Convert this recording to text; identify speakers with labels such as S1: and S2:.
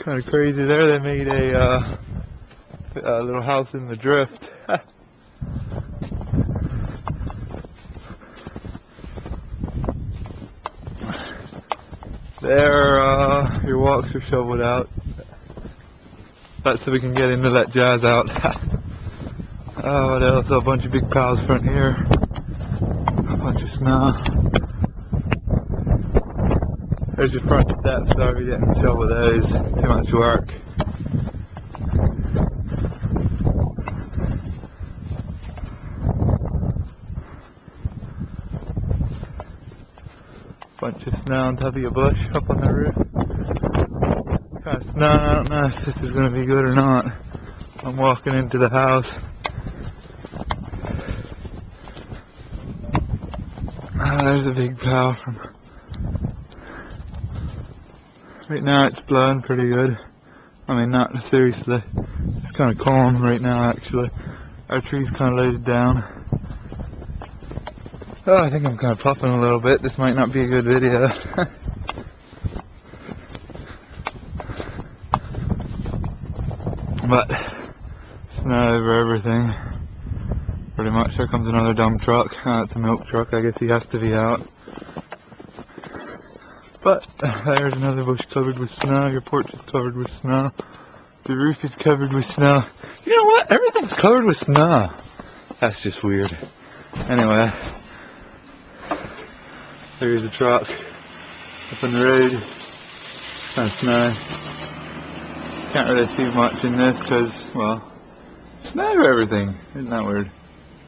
S1: Kind of crazy there. They made a little house in the drift. There, your walks are shoveled out. That's so we can get in to let Jazz out. Oh, what else? A bunch of big piles front here. A bunch of snow. There's your front steps, so we didn't shovel those. Too much work. Bunch of snow on top of your bush up on the roof. Kind of snow, I don't know if this is going to be good or not. I'm walking into the house. There's a big pile from... Right now it's blowing pretty good. I mean, not seriously. It's kind of calm right now, actually. Our tree's kind of loaded down. Oh, I think I'm kind of puffing a little bit. This might not be a good video. But, snow over everything. Pretty much. There comes another dump truck. It's a milk truck. I guess he has to be out. But, there's another bush covered with snow. Your porch is covered with snow. The roof is covered with snow. You know what? Everything's covered with snow. That's just weird. Anyway. There's a truck up on the road. Kind of snow. Can't really see much in this because, well, snow everything. Isn't that weird?